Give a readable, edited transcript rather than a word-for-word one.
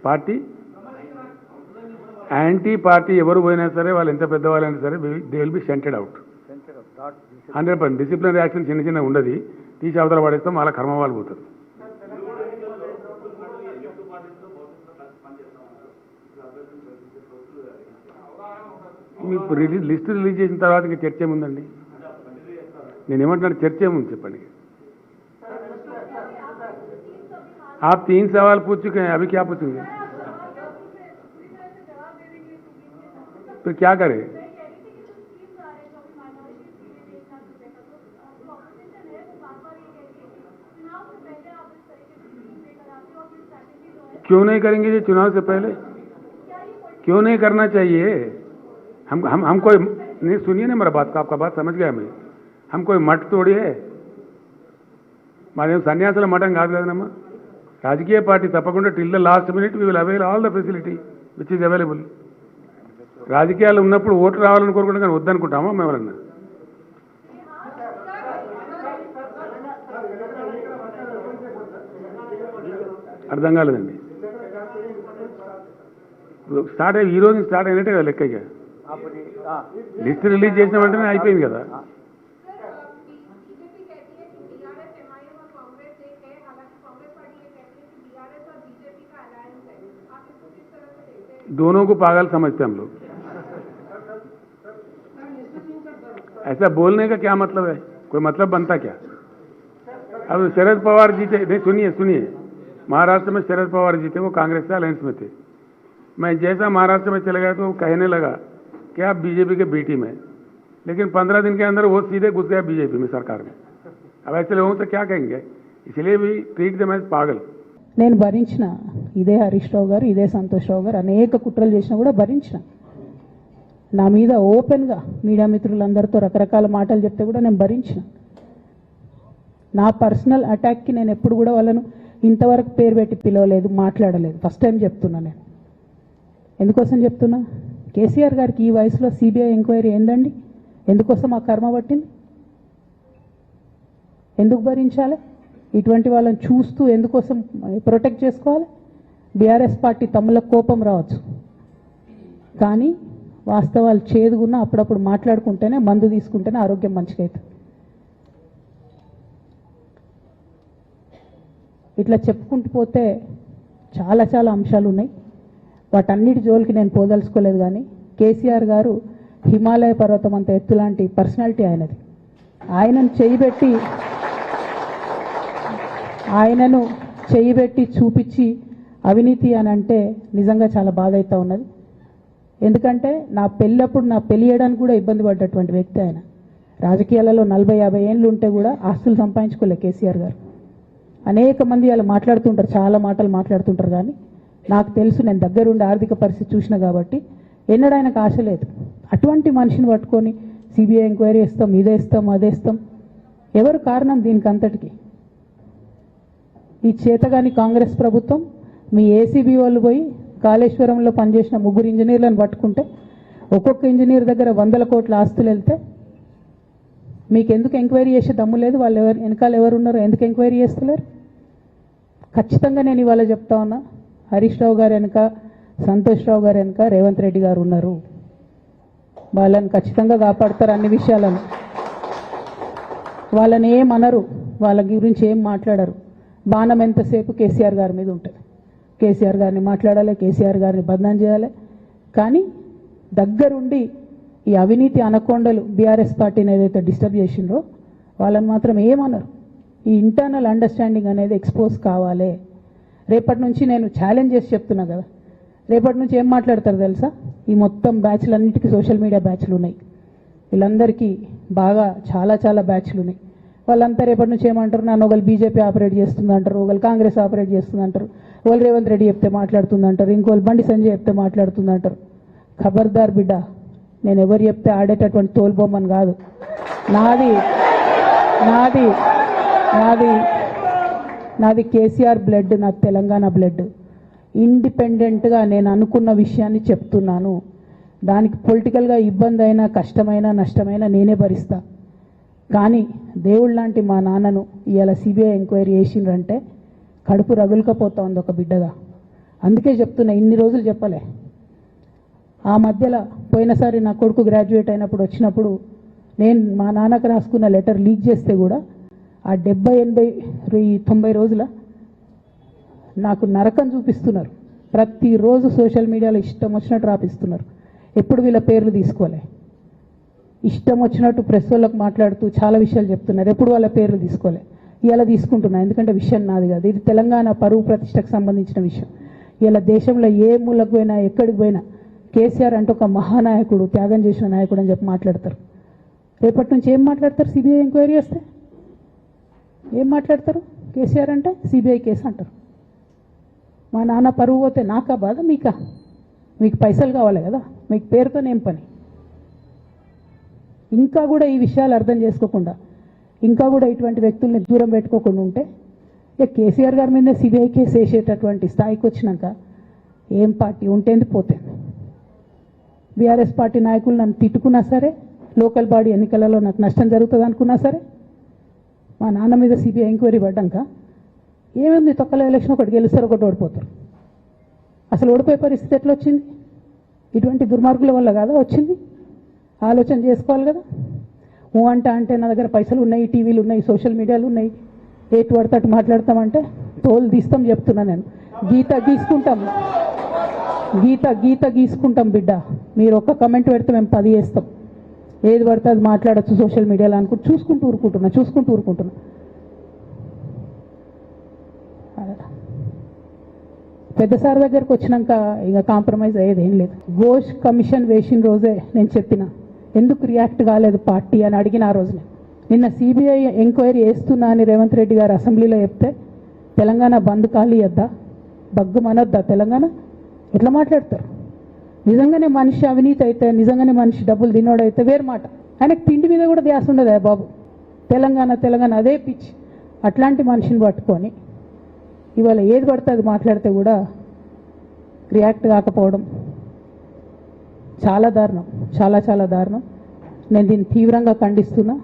Party anti party ఎవరు పోయినా సరే వాళ్ళు ఎంత పెద్దవాళ్ళైనా సరే they will be scented out 100%. Disciplinary action చిన్న చిన్న ఉండదు, తీసి అవతల పడేస్తాం, వాళ్ళ కర్మ వాళ్ళు పోతారు. మీకు లిస్ట్ రిలీజ్ చేసిన తర్వాత ఇంకా చర్చ ఏముందండి? నేను ఏమంటున్నాను, చర్చ ఏముంది చెప్పండి. आप 3 सवाल पूछ चुके हैं, अभी क्या पूछेंगे? तो क्या करें? क्यों नहीं करेंगे ये चुनाव से पहले? क्यों नहीं करना चाहिए? हम कोई नहीं, सुनिए ना मेरा बात का, आपका बात समझ गया मैं. हम कोई मठ तोड़ी है, मारे సన్యాసుల మఠం కాదు కదనమ్మా. రాజకీయ పార్టీ తప్పకుండా till the last minute we will avail all the facility which is available. రాజకీయాలు ఉన్నప్పుడు ఓట్లు రావాలని కోరుకుంటాం, కానీ వద్దనుకుంటామా మేము ఎవరన్నా? అర్థం కాలేదండి. స్టార్ట్ అయ్యి ఈ రోజు స్టార్ట్ అయినట్టే కదా లెక్కగా. లిస్ట్ రిలీజ్ చేసిన వెంటనే అయిపోయింది కదా. दोनों को पागल समझते हम लोग. ऐसा बोलने का क्या मतलब है? कोई मतलब बनता क्या? अब शरद पवार जीते, नहीं सुनिए, महाराष्ट्र में शरद पवार जीते, वो कांग्रेस से अलायंस में थे. मैं जैसा महाराष्ट्र में चले गया तो कहने लगा कि आप बीजेपी के बी टीम है, लेकिन 15 दिन के अंदर वो सीधे घुस गया बीजेपी में, सरकार में. अब ऐसे लोगों से क्या कहेंगे? इसलिए भी ट्रीट देम एज पागल. నేను భరించిన ఇదే హరీష్ రావు గారు, ఇదే సంతోష్ రావు గారు అనేక కుట్రలు చేసినా కూడా భరించిన. నా మీద ఓపెన్గా మీడియా మిత్రులందరితో రకరకాల మాటలు చెప్తే కూడా నేను భరించిన. నా పర్సనల్ అటాక్కి నేను ఎప్పుడు కూడా వాళ్ళను ఇంతవరకు పేరు పెట్టి పిలవలేదు, మాట్లాడలేదు. ఫస్ట్ టైం చెప్తున్నా. నేను ఎందుకోసం చెప్తున్నా, కేసీఆర్ గారికి ఈ వయసులో సిబిఐ ఎంక్వైరీ ఏందండి? ఎందుకోసం ఆ కర్మ పట్టింది? ఎందుకు భరించాలి? ఇటువంటి వాళ్ళని చూస్తూ ఎందుకోసం ప్రొటెక్ట్ చేసుకోవాలి? బీఆర్ఎస్ పార్టీ తమ్ముల కోపం రావచ్చు, కానీ వాస్తవాలు చేదుగున్నా అప్పుడప్పుడు మాట్లాడుకుంటేనే, మందు తీసుకుంటేనే ఆరోగ్యం మంచిగా అవుతుంది. ఇట్లా చెప్పుకుంటూ పోతే చాలా చాలా అంశాలు ఉన్నాయి. వాటన్నిటి జోలికి నేను పోదలుచుకోలేదు. కానీ కేసీఆర్ గారు హిమాలయ పర్వతం అంత ఎత్తులాంటి పర్సనాలిటీ ఆయనది. ఆయనను చేయబెట్టి చూపించి అవినీతి అని అంటే నిజంగా చాలా బాధ అవుతా ఉన్నది. ఎందుకంటే నా పెళ్ళప్పుడు నా పెళ్లి చేయడానికి కూడా ఇబ్బంది పడ్డటువంటి వ్యక్తి ఆయన. రాజకీయాలలో 40-50 ఏళ్ళు ఉంటే కూడా ఆస్తులు సంపాదించుకోలే కేసీఆర్ గారు. అనేక మంది అలా మాట్లాడుతుంటారు, చాలా మాటలు మాట్లాడుతుంటారు. కానీ నాకు తెలుసు, నేను దగ్గరుండి ఆర్థిక పరిస్థితి చూసిన కాబట్టి ఎన్నడూ ఆయనకు ఆశ లేదు. అటువంటి మనిషిని పట్టుకొని సిబిఐ ఎంక్వైరీ ఇస్తాం, ఇదే ఇస్తాం, అదే ఇస్తాం. ఎవరు కారణం దీనికి అంతటికి? ఈ చేతగాని కాంగ్రెస్ ప్రభుత్వం. మీ ఏసీబీ వాళ్ళు పోయి కాళేశ్వరంలో పనిచేసిన 3 ఇంజనీర్లను పట్టుకుంటే ఒక్కొక్క ఇంజనీర్ దగ్గర 100 కోట్ల ఆస్తులు వెళ్తే మీకు ఎందుకు ఎంక్వైరీ చేసే దమ్ము లేదు? వాళ్ళు వెనకాల ఎవరున్నారో ఎందుకు ఎంక్వైరీ చేస్తలేరు? ఖచ్చితంగా నేను ఇవాళ చెప్తా ఉన్నా, హరీష్ రావు గారు వెనక, సంతోష్ రావు గారు వెనక రేవంత్ రెడ్డి గారు ఉన్నారు. వాళ్ళని ఖచ్చితంగా కాపాడతారు అన్ని విషయాలను. వాళ్ళని ఏమనరు, వాళ్ళ గురించి ఏం మాట్లాడరు. బాణం ఎంతసేపు కేసీఆర్ గారి మీద ఉంటుంది. కేసీఆర్ గారిని మాట్లాడాలి, కేసీఆర్ గారిని బదనాం చేయాలి. కానీ దగ్గరుండి ఈ అవినీతి అనకొండలు బీఆర్ఎస్ పార్టీని ఏదైతే డిస్టర్బ్ చేసిండ్రో వాళ్ళని మాత్రం ఏమన్నారు. ఈ ఇంటర్నల్ అండర్స్టాండింగ్ అనేది ఎక్స్పోజ్ కావాలి. రేపటి నుంచి నేను ఛాలెంజ్ చేసి చెప్తున్నా కదా, రేపటి నుంచి ఏం మాట్లాడతారు తెలుసా? ఈ మొత్తం బ్యాచ్లన్నిటికీ సోషల్ మీడియా బ్యాచ్లు ఉన్నాయి. వీళ్ళందరికీ బాగా చాలా చాలా బ్యాచ్లు ఉన్నాయి. వాళ్ళంతా రేపటి నుంచి ఏమంటారు? నన్ను ఒకళ్ళు బీజేపీ ఆపరేట్ చేస్తుందంటారు, ఒకళ్ళు కాంగ్రెస్ ఆపరేట్ చేస్తుందంటారు, ఒకళ్ళు రేవంత్ రెడ్డి చెప్తే మాట్లాడుతుందంటారు, ఇంకోళ్ళు బండి సంజయ్ చెప్తే మాట్లాడుతుందంటారు. ఖబర్దార్ బిడ్డ, నేను ఎవరు చెప్తే ఆడేటటువంటి తోలుబొమ్మని కాదు. నాది నాది నాది నాది కేసీఆర్ బ్లడ్, నాది తెలంగాణ బ్లడ్. ఇండిపెండెంట్గా నేను అనుకున్న విషయాన్ని చెప్తున్నాను. దానికి పొలిటికల్గా ఇబ్బంది అయినా, కష్టమైనా, నష్టమైనా నేనే భరిస్తా. కానీ దేవుళ్ళ లాంటి మా నాన్నను ఇవాళ సిబిఐ ఎంక్వైరీ చేసిండ్రంటే కడుపు రగులుకపోతా ఉంది ఒక బిడ్డగా. అందుకే చెప్తున్నా, ఇన్ని రోజులు చెప్పలే. ఆ మధ్యలో పోయినసారి నా కొడుకు గ్రాడ్యుయేట్ అయినప్పుడు వచ్చినప్పుడు నేను మా నాన్నకు రాసుకున్న లెటర్ లీక్ చేస్తే కూడా ఆ 70, 80, 90 రోజుల నాకు నరకం చూపిస్తున్నారు. ప్రతిరోజు సోషల్ మీడియాలో ఇష్టం వచ్చినట్టు రాపిస్తున్నారు. ఎప్పుడు వీళ్ళ పేర్లు తీసుకోలే, ఇష్టం వచ్చినట్టు ప్రెస్ వాళ్ళకు మాట్లాడుతూ చాలా విషయాలు చెప్తున్నారు. ఎప్పుడు వాళ్ళ పేర్లు తీసుకోలే. ఇలా తీసుకుంటున్నా, ఎందుకంటే విషయం నాది కాదు, ఇది తెలంగాణ పరువు ప్రతిష్టకు సంబంధించిన విషయం. ఇలా దేశంలో ఏ మూలకు పోయినా ఎక్కడికి పోయినా కేసీఆర్ అంటే ఒక మహానాయకుడు, త్యాగం చేసిన నాయకుడు అని చెప్పి మాట్లాడతారు. రేపటి నుంచి ఏం మాట్లాడతారు? సిబిఐ ఎంక్వైరీ చేస్తే ఏం మాట్లాడతారు? కేసీఆర్ అంటే సిబిఐ కేసు అంటారు. మా నాన్న పరువు పోతే నాకా బాధ, మీకా? మీకు పైసలు కావాలి కదా, మీకు పేరుతోనేం పని? ఇంకా కూడా ఈ విషయాలు అర్థం చేసుకోకుండా, ఇంకా కూడా ఇటువంటి వ్యక్తుల్ని దూరం పెట్టుకోకుండా ఉంటే ఇక కేసీఆర్ గారి మీద సిబిఐ కేసు వేసేటటువంటి స్థాయికి వచ్చినాక ఏం పార్టీ ఉంటేంది పోతేంది. బీఆర్ఎస్ పార్టీ నాయకులు నన్ను తిట్టుకున్నా సరే, లోకల్ బాడీ ఎన్నికలలో నాకు నష్టం జరుగుతుంది అనుకున్నా సరే, మా నాన్న మీద సిబిఐ ఎంక్వైరీ పడ్డాక ఏముంది, తొక్కల ఎలక్షన్ ఒకటి గెలుస్తారు, ఒకటి ఓడిపోతారు. అసలు ఓడిపోయే పరిస్థితి ఎట్లా వచ్చింది? ఇటువంటి దుర్మార్గుల వల్ల కాదా వచ్చింది? ఆలోచన చేసుకోవాలి కదా. అంటే నా దగ్గర పైసలు ఉన్నాయి, టీవీలు ఉన్నాయి, సోషల్ మీడియాలు ఉన్నాయి, ఏటు పడితే అటు మాట్లాడతామంటే తోలు తీస్తాం చెప్తున్నా నేను. గీత గీసుకుంటాం బిడ్డ. మీరు ఒక్క కమెంట్ పెడితే మేము 10 చేస్తాం. ఏది పడితే అది మాట్లాడచ్చు సోషల్ మీడియాలో అనుకుంటూ చూసుకుంటూ ఊరుకుంటున్నా. పెద్ద సార్ దగ్గరకు వచ్చినాక ఇక కాంప్రమైజ్ అయ్యేది ఏం లేదు. ఘోష్ కమిషన్ వేసిన రోజే నేను చెప్పిన, ఎందుకు రియాక్ట్ కాలేదు పార్టీ అని అడిగిన ఆ రోజునే. నిన్న సిబిఐ ఎంక్వైరీ వేస్తున్నా అని రేవంత్ రెడ్డి గారు అసెంబ్లీలో చెప్తే తెలంగాణ బంద్ కాలియద్దా, బగ్గుమనొద్దా తెలంగాణ? ఎట్లా మాట్లాడతారు? నిజంగానే మనిషి అవినీతి అయితే, నిజంగానే మనిషి డబ్బులు తినోడైతే వేరు మాట. ఆయనకు తిండి మీద కూడా ధ్యాస ఉండదా బాబు? తెలంగాణ అదే పిచ్చి. అట్లాంటి మనిషిని పట్టుకొని ఇవాళ ఏది పడితే అది మాట్లాడితే కూడా రియాక్ట్ కాకపోవడం చాలా దారుణం, చాలా దారుణం. నేను దీన్ని తీవ్రంగా ఖండిస్తున్నా.